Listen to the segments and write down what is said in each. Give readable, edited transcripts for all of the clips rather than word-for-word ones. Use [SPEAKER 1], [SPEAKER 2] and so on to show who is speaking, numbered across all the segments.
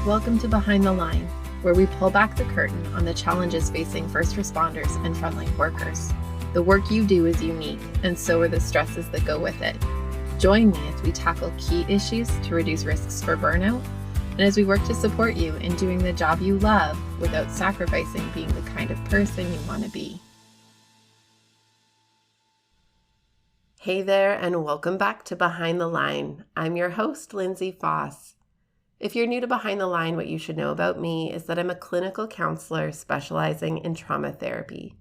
[SPEAKER 1] Welcome to Behind the Line, where we pull back the curtain on the challenges facing first responders and frontline workers. The work you do is unique, and so are the stresses that go with it. Join me as we tackle key issues to reduce risks for burnout, and as we work to support you in doing the job you love without sacrificing being the kind of person you want to be. Hey there, and welcome back to Behind the Line. I'm your host, Lindsay Faas. If you're new to Behind the Line, what you should know about me is that I'm a clinical counselor specializing in trauma therapy.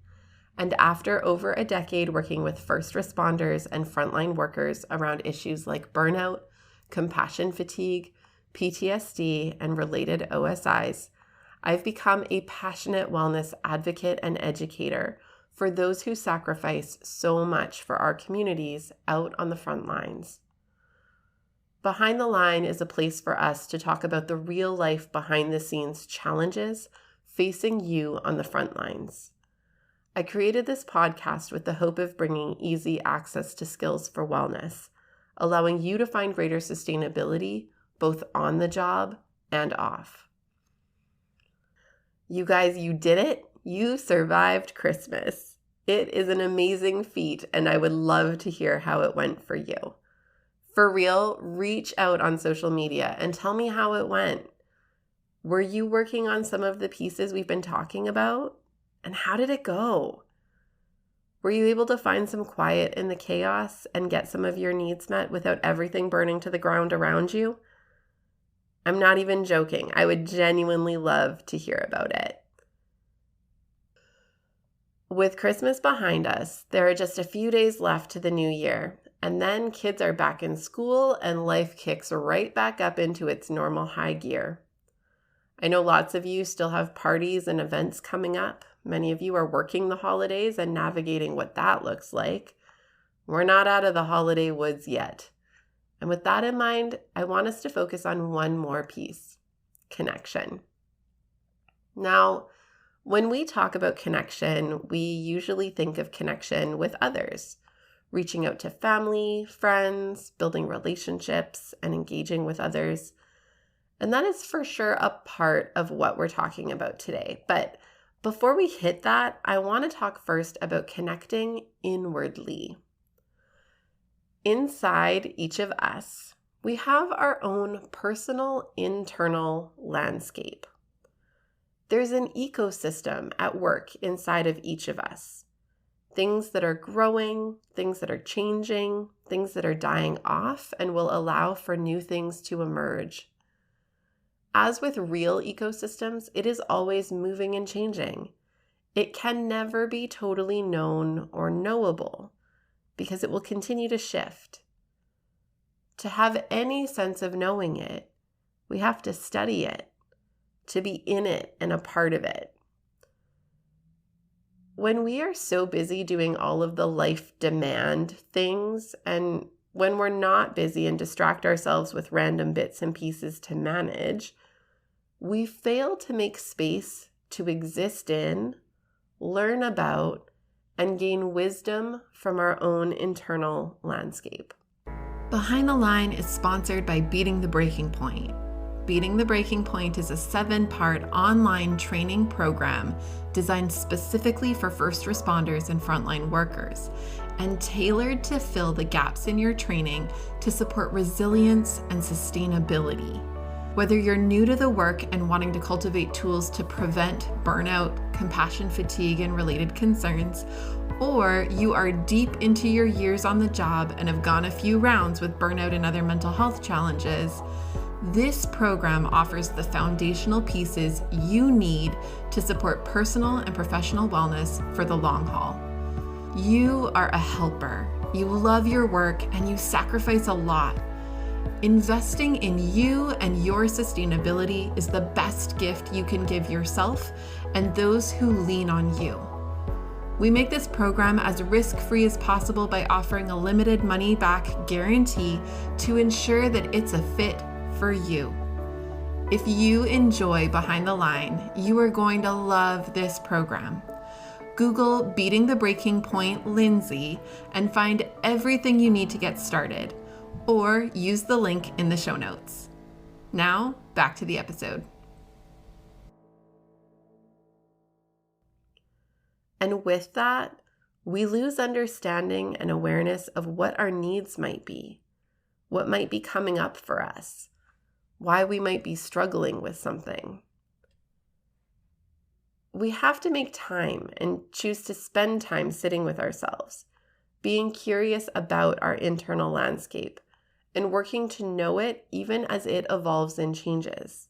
[SPEAKER 1] And after over a decade working with first responders and frontline workers around issues like burnout, compassion fatigue, PTSD, and related OSIs, I've become a passionate wellness advocate and educator for those who sacrifice so much for our communities out on the front lines. Behind the Line is a place for us to talk about the real life behind the scenes challenges facing you on the front lines. I created this podcast with the hope of bringing easy access to skills for wellness, allowing you to find greater sustainability both on the job and off. You guys, you did it. You survived Christmas. It is an amazing feat, and I would love to hear how it went for you. For real, reach out on social media and tell me how it went. Were you working on some of the pieces we've been talking about? And how did it go? Were you able to find some quiet in the chaos and get some of your needs met without everything burning to the ground around you? I'm not even joking. I would genuinely love to hear about it. With Christmas behind us, there are just a few days left to the new year, and then kids are back in school and life kicks right back up into its normal high gear. I know lots of you still have parties and events coming up. Many of you are working the holidays and navigating what that looks like. We're not out of the holiday woods yet. And with that in mind, I want us to focus on one more piece: connection. Now, when we talk about connection, we usually think of connection with others, reaching out to family, friends, building relationships, and engaging with others. And that is for sure a part of what we're talking about today. But before we hit that, I want to talk first about connecting inwardly. Inside each of us, we have our own personal internal landscape. There's an ecosystem at work inside of each of us. Things that are growing, things that are changing, things that are dying off and will allow for new things to emerge. As with real ecosystems, it is always moving and changing. It can never be totally known or knowable because it will continue to shift. To have any sense of knowing it, we have to study it, to be in it and a part of it. When we are so busy doing all of the life demand things, and when we're not busy and distract ourselves with random bits and pieces to manage, we fail to make space to exist in, learn about, and gain wisdom from our own internal landscape. Behind the Line is sponsored by Beating the Breaking Point. Beating the Breaking Point is a 7-part online training program designed specifically for first responders and frontline workers, and tailored to fill the gaps in your training to support resilience and sustainability. Whether you're new to the work and wanting to cultivate tools to prevent burnout, compassion fatigue, and related concerns, or you are deep into your years on the job and have gone a few rounds with burnout and other mental health challenges, this program offers the foundational pieces you need to support personal and professional wellness for the long haul. You are a helper. You love your work and you sacrifice a lot. Investing in you and your sustainability is the best gift you can give yourself and those who lean on you. We make this program as risk-free as possible by offering a limited money-back guarantee to ensure that it's a fit for you. If you enjoy Behind the Line, you are going to love this program. Google Beating the Breaking Point Lindsay and find everything you need to get started, or use the link in the show notes. Now, back to the episode. And with that, we lose understanding and awareness of what our needs might be, what might be coming up for us, why we might be struggling with something. We have to make time and choose to spend time sitting with ourselves, being curious about our internal landscape, and working to know it even as it evolves and changes.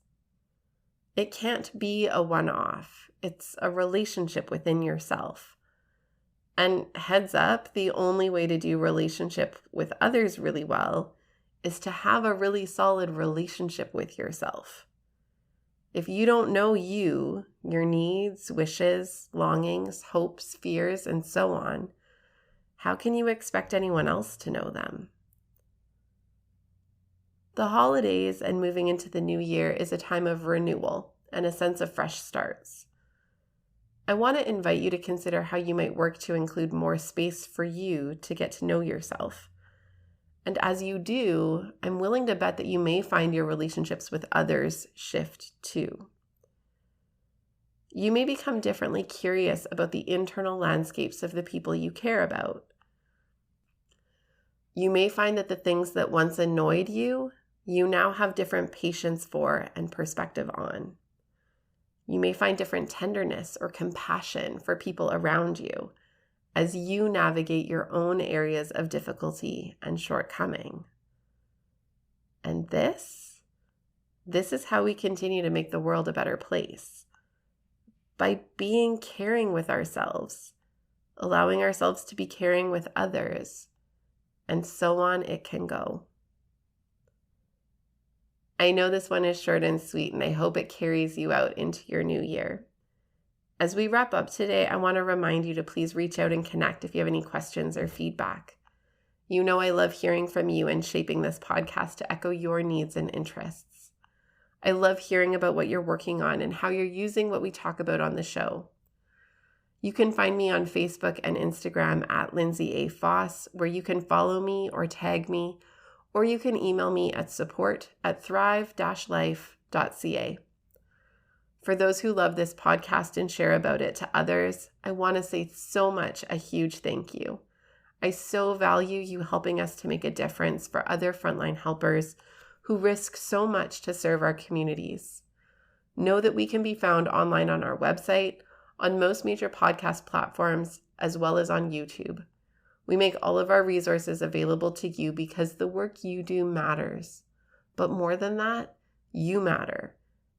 [SPEAKER 1] It can't be a one-off. It's a relationship within yourself. And heads up, the only way to do relationship with others really well is to have a really solid relationship with yourself. If you don't know you, your needs, wishes, longings, hopes, fears, and so on, how can you expect anyone else to know them? The holidays and moving into the new year is a time of renewal and a sense of fresh starts. I want to invite you to consider how you might work to include more space for you to get to know yourself. And as you do, I'm willing to bet that you may find your relationships with others shift too. You may become differently curious about the internal landscapes of the people you care about. You may find that the things that once annoyed you, you now have different patience for and perspective on. You may find different tenderness or compassion for people around you as you navigate your own areas of difficulty and shortcoming. And this is how we continue to make the world a better place. By being caring with ourselves, allowing ourselves to be caring with others, and so on it can go. I know this one is short and sweet, and I hope it carries you out into your new year. As we wrap up today, I want to remind you to please reach out and connect if you have any questions or feedback. You know I love hearing from you and shaping this podcast to echo your needs and interests. I love hearing about what you're working on and how you're using what we talk about on the show. You can find me on Facebook and Instagram at Lindsay A. Faas, where you can follow me or tag me, or you can email me at support@thrive-life.ca. For those who love this podcast and share about it to others, I want to say so much a huge thank you. I so value you helping us to make a difference for other frontline helpers who risk so much to serve our communities. Know that we can be found online on our website, on most major podcast platforms, as well as on YouTube. We make all of our resources available to you because the work you do matters. But more than that, you matter.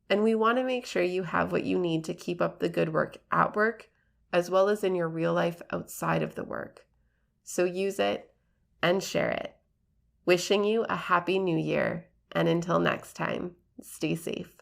[SPEAKER 1] And we want to make sure you have what you need to keep up the good work at work, as well as in your real life outside of the work. So use it and share it. Wishing you a happy new year, and until next time, stay safe.